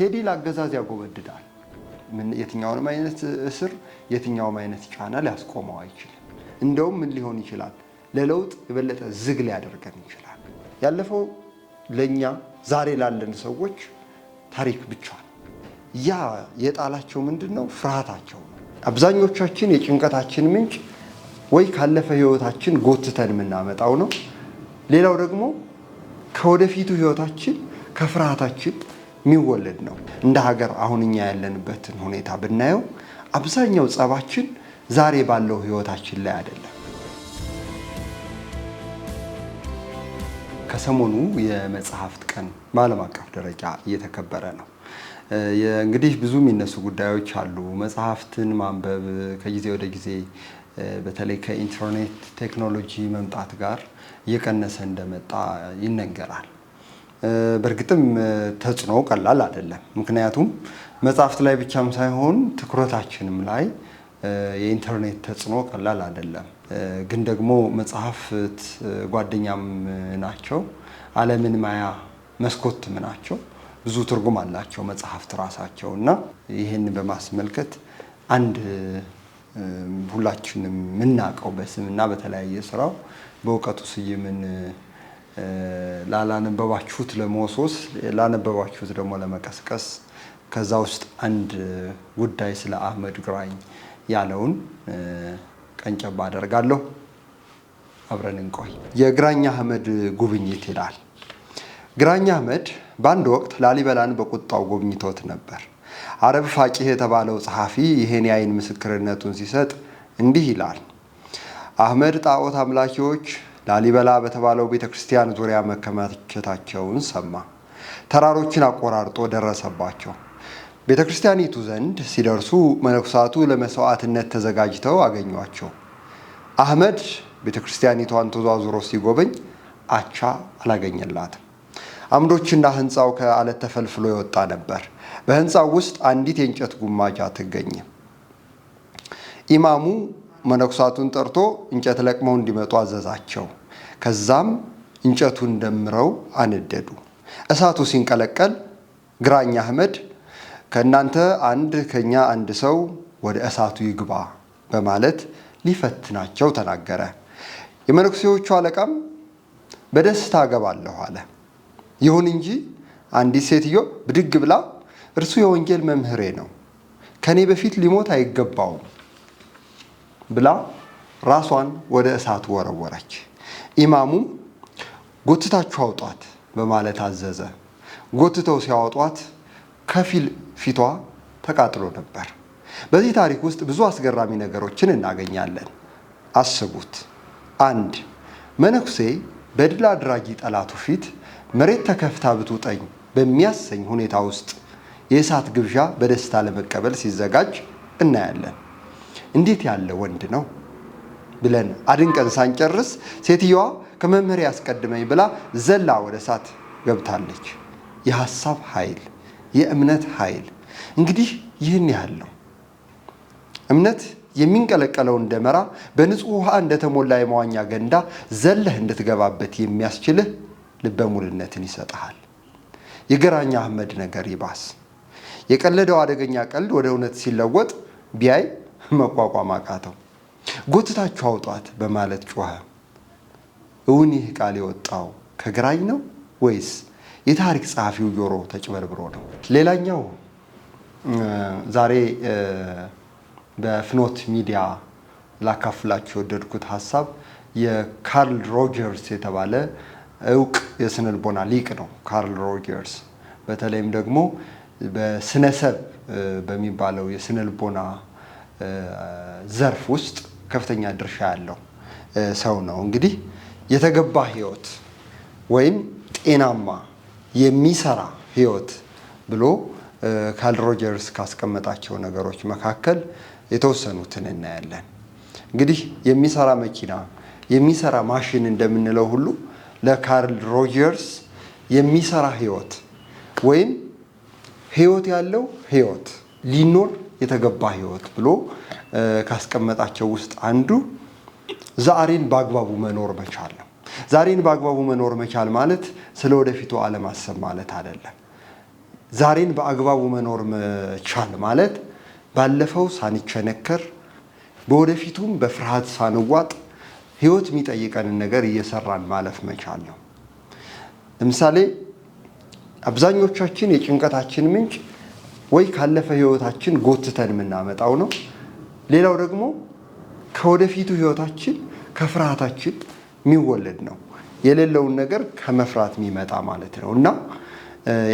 ቴዲ ለአገዛዝ ያጎበድዳል። የትኛውንም አይነት እስር የትኛውም አይነት ጫና ሊያስቆመው አይችልም። እንደውም ምን ሊሆን ይችላል? ለለውጥ የበለጠ ዝግ ሊያደርገን ይችላል። ያለፈው ለኛ ዛሬ ላለን ሰዎች ታሪክ ብቻ ነው። ያ የጣላቸው ምንድነው? ፍርሃታቸው ነው። አብዛኞቻችን የጭንቀታችን ምንጭ ወይ ካለፈ ህይወታችን ጎትተን የምናመጣው ነው። ሌላው ደግሞ ከወደፊቱ ህይወታችን ከፍርሃታችን የሚወለድ ነው። እንደ ሀገር አሁን እኛ ያለንበትን ሁኔታ ብናየው አብዛኛው ጸባችን ዛሬ ባለው ህይወታችን ላይ አይደለም። ከሰሞኑ የመጽሐፍት ቀን በዓለም አቀፍ ደረጃ እየተከበረ ነው። እንግዲህ ብዙ የሚነሱ ጉዳዮች አሉ። መጽሐፍትን ማንበብ ከጊዜ ወደ ጊዜ በተለይ ከኢንተርኔት ቴክኖሎጂ መምጣት ጋር እየቀነሰ እንደመጣ ይነገራል። በእርግጥም ተጽዕኖ ቀላል አይደለም። ምክንያቱም መጽሐፍት ላይ ብቻም ሳይሆን ትኩረታችንም ላይ የኢንተርኔት ተጽዕኖ ቀላል አይደለም። ግን ደግሞ መጽሐፍት ጓደኛም ናቸው፣ ዓለምን ማያ መስኮትም ናቸው። ብዙ ትርጉም አላቸው መጽሐፍት ራሳቸው እና ይህን በማስመልከት አንድ ሁላችንም የምናውቀው በስምና በተለያየ ስራው በእውቀቱ ስዩምን ላላነበባችሁት ለመወስወስ ላነበባችሁት ደግሞ ለመቀስቀስ ከዛ ውስጥ አንድ ጉዳይ ስለ አህመድ ግራኝ ያለውን ቀንጨባ አደርጋለሁ። አብረን እንቆይ። የግራኝ አህመድ ጉብኝት ይላል። ግራኝ አህመድ በአንድ ወቅት ላሊበላን በቁጣው ጎብኝቶት ነበር። አረብ ፋቂህ የተባለው ጸሐፊ ይህን የዓይን ምስክርነቱን ሲሰጥ እንዲህ ይላል። አህመድ ጣዖት አምላኪዎች ላሊበላ በተባለው ቤተክርስቲያን ዙሪያ መከማቸታቸውን ሰማ። ተራሮችን አቆራርጦ ደረሰባቸው። ቤተክርስቲያኒቱ ዘንድ ሲደርሱ መነኩሳቱ ለመስዋዕትነት ተዘጋጅተው አገኟቸው። አህመድ ቤተክርስቲያኒቷን ተዟዙሮ ሲጎበኝ አቻ አላገኘላትም። አምዶችና ህንፃው ከአለት ተፈልፍሎ የወጣ ነበር። በህንፃው ውስጥ አንዲት የእንጨት ጉማጃ ትገኝ። ኢማሙ መነኩሳቱን ጠርቶ እንጨት ለቅመው እንዲመጡ አዘዛቸው። ከዛም እንጨቱን ደምረው አነደዱ። እሳቱ ሲንቀለቀል ግራኝ አህመድ ከእናንተ አንድ ከኛ አንድ ሰው ወደ እሳቱ ይግባ በማለት ሊፈትናቸው ተናገረ። የመነኩሴዎቹ አለቃም በደስታ እገባለሁ አለ። ይሁን እንጂ አንዲት ሴትዮ ብድግ ብላ እርሱ የወንጌል መምህሬ ነው፣ ከኔ በፊት ሊሞት አይገባውም ብላ ራሷን ወደ እሳቱ ወረወረች። ኢማሙ ጎትታችሁ አውጧት በማለት አዘዘ። ጎትተው ሲያወጧት ከፊል ፊቷ ተቃጥሎ ነበር። በዚህ ታሪክ ውስጥ ብዙ አስገራሚ ነገሮችን እናገኛለን። አስቡት። አንድ መነኩሴ በድል አድራጊ ጠላቱ ፊት መሬት ተከፍታ ብትውጠኝ በሚያሰኝ ሁኔታ ውስጥ የእሳት ግብዣ በደስታ ለመቀበል ሲዘጋጅ እናያለን። እንዴት ያለ ወንድ ነው ብለን አድንቀን ሳንጨርስ ሴትየዋ ከመምህር ያስቀድመኝ ብላ ዘላ ወደ እሳት ገብታለች። የሐሳብ ኃይል፣ የእምነት ኃይል እንግዲህ ይህን ያህል ነው። እምነት የሚንቀለቀለውን ደመራ በንጹህ ውሃ እንደተሞላ የመዋኛ ገንዳ ዘለህ እንድትገባበት የሚያስችልህ ልበ ሙሉነትን ይሰጥሃል። የግራኝ አህመድ ነገር ይባስ። የቀለደው አደገኛ ቀልድ ወደ እውነት ሲለወጥ ቢያይ መቋቋም አቃተው። ጎትታችሁ አውጧት በማለት ጮኸ። እውን ይህ ቃል የወጣው ከግራኝ ነው ወይስ የታሪክ ጸሐፊው ጆሮ ተጭበርብሮ ነው? ሌላኛው ዛሬ በፍኖት ሚዲያ ላካፍላችሁ የወደድኩት ሀሳብ የካርል ሮጀርስ የተባለ እውቅ የስነልቦና ሊቅ ነው። ካርል ሮጀርስ በተለይም ደግሞ በስነሰብ በሚባለው የስነልቦና ዘርፍ ውስጥ ከፍተኛ ድርሻ ያለው ሰው ነው። እንግዲህ የተገባ ህይወት ወይም ጤናማ የሚሰራ ህይወት ብሎ ካርል ሮጀርስ ካስቀመጣቸው ነገሮች መካከል የተወሰኑትን እናያለን። እንግዲህ የሚሰራ መኪና፣ የሚሰራ ማሽን እንደምንለው ሁሉ ለካርል ሮጀርስ የሚሰራ ህይወት ወይም ህይወት ያለው ህይወት ሊኖር የተገባ ህይወት ብሎ ካስቀመጣቸው ውስጥ አንዱ ዛሬን በአግባቡ መኖር መቻል ነው። ዛሬን በአግባቡ መኖር መቻል ማለት ስለ ወደፊቱ አለማሰብ ማለት አይደለም። ዛሬን በአግባቡ መኖር መቻል ማለት ባለፈው ሳንቸነከር በወደፊቱም በፍርሃት ሳንዋጥ ህይወት የሚጠይቀንን ነገር እየሰራን ማለፍ መቻል ነው። ለምሳሌ አብዛኞቻችን የጭንቀታችን ምንጭ ወይ ካለፈ ህይወታችን ጎትተን የምናመጣው ነው። ሌላው ደግሞ ከወደፊቱ ህይወታችን ከፍርሃታችን የሚወለድ ነው። የሌለውን ነገር ከመፍራት የሚመጣ ማለት ነው እና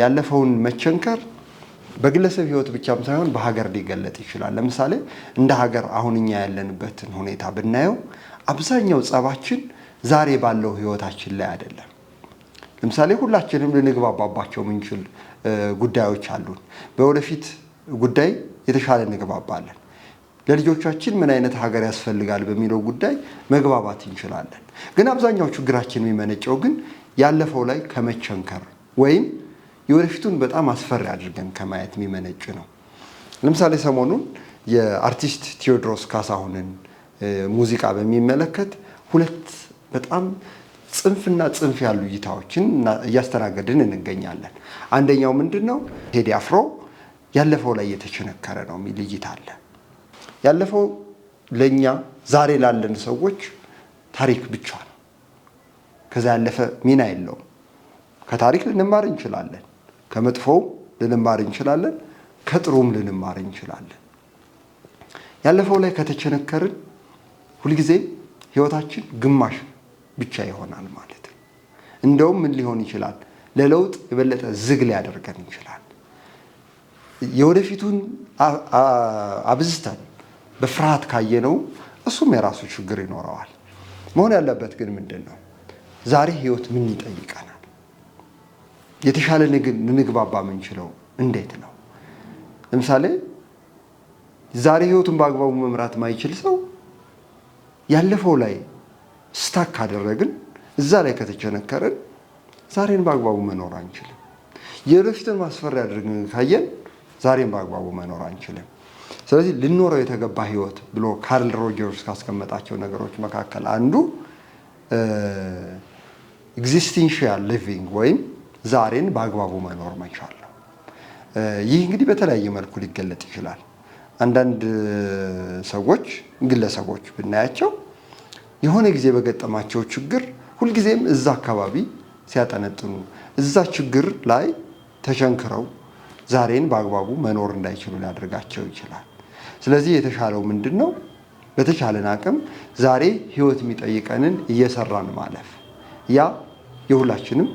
ያለፈውን መቸንከር በግለሰብ ህይወት ብቻም ሳይሆን በሀገር ሊገለጥ ይችላል። ለምሳሌ እንደ ሀገር አሁን እኛ ያለንበትን ሁኔታ ብናየው አብዛኛው ጸባችን ዛሬ ባለው ህይወታችን ላይ አይደለም። ለምሳሌ ሁላችንም ልንግባባባቸው የምንችል ጉዳዮች አሉን። በወደፊት ጉዳይ የተሻለ እንግባባለን። ለልጆቻችን ምን አይነት ሀገር ያስፈልጋል በሚለው ጉዳይ መግባባት እንችላለን። ግን አብዛኛው ችግራችን የሚመነጨው ግን ያለፈው ላይ ከመቸንከር ወይም የወደፊቱን በጣም አስፈሪ አድርገን ከማየት የሚመነጭ ነው። ለምሳሌ ሰሞኑን የአርቲስት ቴዎድሮስ ካሳሁንን ሙዚቃ በሚመለከት ሁለት በጣም ጽንፍና ጽንፍ ያሉ እይታዎችን እያስተናገድን እንገኛለን። አንደኛው ምንድነው? ቴዲ አፍሮ ያለፈው ላይ የተቸነከረ ነው የሚል እይታ አለ። ያለፈው ለኛ ዛሬ ላለን ሰዎች ታሪክ ብቻ ነው። ከዛ ያለፈ ሚና የለውም። ከታሪክ ልንማር እንችላለን፣ ከመጥፎው ልንማር እንችላለን፣ ከጥሩም ልንማር እንችላለን። ያለፈው ላይ ከተቸነከርን ሁልጊዜ ህይወታችን ግማሽ ብቻ ይሆናል ማለት ነው። እንደውም ምን ሊሆን ይችላል? ለለውጥ የበለጠ ዝግ ሊያደርገን ይችላል። የወደፊቱን አብዝተን በፍርሃት ካየነው እሱም የራሱ ችግር ይኖረዋል። መሆን ያለበት ግን ምንድን ነው? ዛሬ ህይወት ምን ይጠይቀናል? የተሻለ ልንግባባ የምንችለው እንዴት ነው? ለምሳሌ ዛሬ ህይወቱን በአግባቡ መምራት ማይችል ሰው ያለፈው ላይ ስታክ ካደረግን፣ እዛ ላይ ከተቸነከርን ዛሬን በአግባቡ መኖር አንችልም። የወደፊትን ማስፈሪያ አድርገን ካየን ዛሬን በአግባቡ መኖር አንችልም። ስለዚህ ልኖረው የተገባ ህይወት ብሎ ካርል ሮጀርስ ካስቀመጣቸው ነገሮች መካከል አንዱ ኤግዚስቴንሻል ሊቪንግ ወይም ዛሬን በአግባቡ መኖር መቻል ነው። ይህ እንግዲህ በተለያየ መልኩ ሊገለጥ ይችላል። አንዳንድ ሰዎች ግለሰቦች ብናያቸው የሆነ ጊዜ በገጠማቸው ችግር ሁልጊዜም እዛ አካባቢ ሲያጠነጥኑ እዛ ችግር ላይ ተቸንክረው ዛሬን በአግባቡ መኖር እንዳይችሉ ሊያደርጋቸው ይችላል። ስለዚህ የተሻለው ምንድን ነው? በተቻለን አቅም ዛሬ ህይወት የሚጠይቀንን እየሰራን ማለፍ። ያ የሁላችንም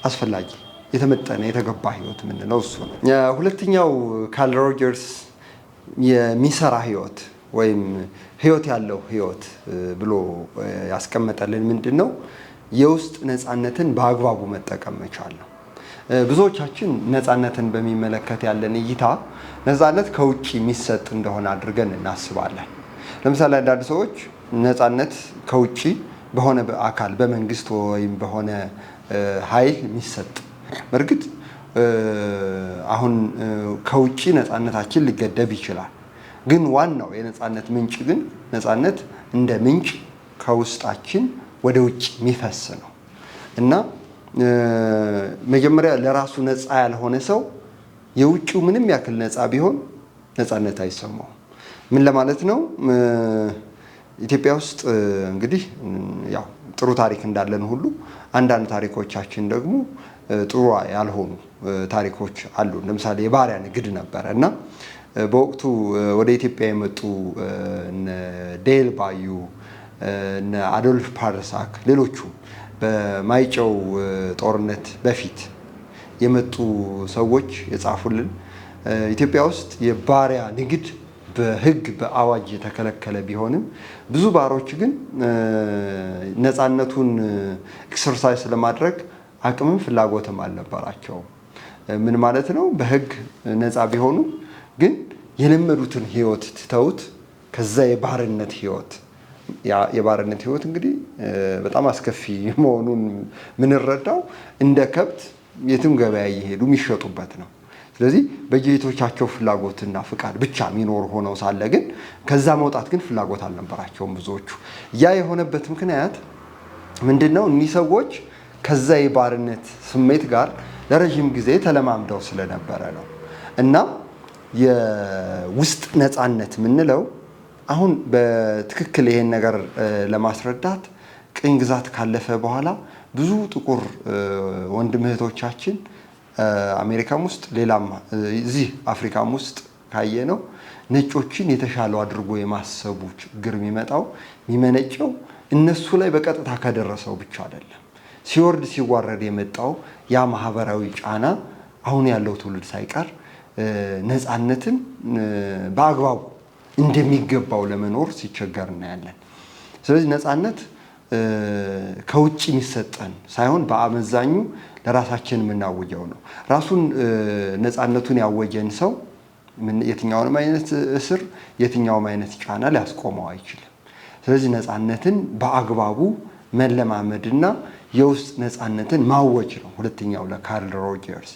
አስፈላጊ የተመጠነ የተገባ ህይወት የምንለው እሱ ነው። ሁለተኛው ካርል ሮጀርስ የሚሰራ ህይወት ወይም ህይወት ያለው ህይወት ብሎ ያስቀመጠልን ምንድን ነው? የውስጥ ነፃነትን በአግባቡ መጠቀም መቻል ነው። ብዙዎቻችን ነፃነትን በሚመለከት ያለን እይታ ነፃነት ከውጭ የሚሰጥ እንደሆነ አድርገን እናስባለን። ለምሳሌ አንዳንድ ሰዎች ነፃነት ከውጭ በሆነ አካል በመንግስት ወይም በሆነ ኃይል የሚሰጥ፣ በእርግጥ አሁን ከውጭ ነፃነታችን ሊገደብ ይችላል። ግን ዋናው የነፃነት ምንጭ ግን ነፃነት እንደ ምንጭ ከውስጣችን ወደ ውጭ የሚፈስ ነው እና መጀመሪያ ለራሱ ነፃ ያልሆነ ሰው የውጭው ምንም ያክል ነፃ ቢሆን ነፃነት አይሰማውም። ምን ለማለት ነው? ኢትዮጵያ ውስጥ እንግዲህ ያው ጥሩ ታሪክ እንዳለን ሁሉ አንዳንድ ታሪኮቻችን ደግሞ ጥሩ ያልሆኑ ታሪኮች አሉ። ለምሳሌ የባሪያ ንግድ ነበረ እና በወቅቱ ወደ ኢትዮጵያ የመጡ እነ ዴል ባዩ፣ እነ አዶልፍ ፓርሳክ፣ ሌሎቹ በማይጨው ጦርነት በፊት የመጡ ሰዎች የጻፉልን ኢትዮጵያ ውስጥ የባሪያ ንግድ በሕግ በአዋጅ የተከለከለ ቢሆንም ብዙ ባሮች ግን ነፃነቱን ኤክሰርሳይዝ ለማድረግ አቅምም ፍላጎትም አልነበራቸውም። ምን ማለት ነው? በሕግ ነፃ ቢሆኑ ግን የለመዱትን ህይወት ትተውት ከዛ የባርነት ህይወት የባርነት ህይወት እንግዲህ በጣም አስከፊ መሆኑን ምንረዳው እንደ ከብት የትም ገበያ እየሄዱ የሚሸጡበት ነው። ስለዚህ በጌቶቻቸው ፍላጎትና ፍቃድ ብቻ የሚኖሩ ሆነው ሳለ ግን ከዛ መውጣት ግን ፍላጎት አልነበራቸውም ብዙዎቹ። ያ የሆነበት ምክንያት ምንድነው? እኒህ ሰዎች ከዛ የባርነት ስሜት ጋር ለረጅም ጊዜ ተለማምደው ስለነበረ ነው። እና የውስጥ ነፃነት የምንለው አሁን በትክክል ይሄን ነገር ለማስረዳት ቅኝ ግዛት ካለፈ በኋላ ብዙ ጥቁር ወንድም እህቶቻችን አሜሪካም ውስጥ ሌላም እዚህ አፍሪካም ውስጥ ካየነው ነጮችን የተሻሉ አድርጎ የማሰቡ ችግር የሚመነጨው እነሱ ላይ በቀጥታ ከደረሰው ብቻ አይደለም። ሲወርድ ሲዋረድ የመጣው ያ ማህበራዊ ጫና አሁን ያለው ትውልድ ሳይቀር ነፃነትን በአግባቡ እንደሚገባው ለመኖር ሲቸገር እናያለን። ስለዚህ ነፃነት ከውጭ የሚሰጠን ሳይሆን በአመዛኙ ለራሳችን የምናወጀው ነው። ራሱን ነፃነቱን ያወጀን ሰው የትኛውንም አይነት እስር፣ የትኛውም አይነት ጫና ሊያስቆመው አይችልም። ስለዚህ ነፃነትን በአግባቡ መለማመድና የውስጥ ነፃነትን ማወጅ ነው ሁለተኛው ለካርል ሮጀርስ።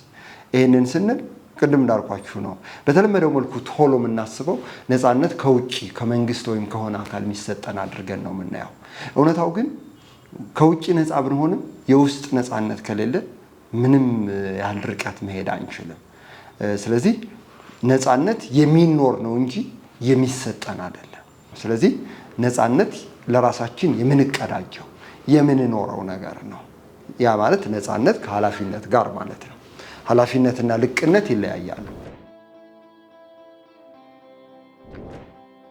ይህንን ስንል ቅድም እንዳልኳችሁ ነው። በተለመደው መልኩ ቶሎ የምናስበው ነፃነት ከውጭ ከመንግስት ወይም ከሆነ አካል የሚሰጠን አድርገን ነው የምናየው። እውነታው ግን ከውጭ ነፃ ብንሆንም የውስጥ ነፃነት ከሌለ ምንም ያህል ርቀት መሄድ አንችልም። ስለዚህ ነፃነት የሚኖር ነው እንጂ የሚሰጠን አይደለም። ስለዚህ ነፃነት ለራሳችን የምንቀዳጀው የምንኖረው ነገር ነው። ያ ማለት ነፃነት ከኃላፊነት ጋር ማለት ነው። ኃላፊነትና ልቅነት ይለያያሉ።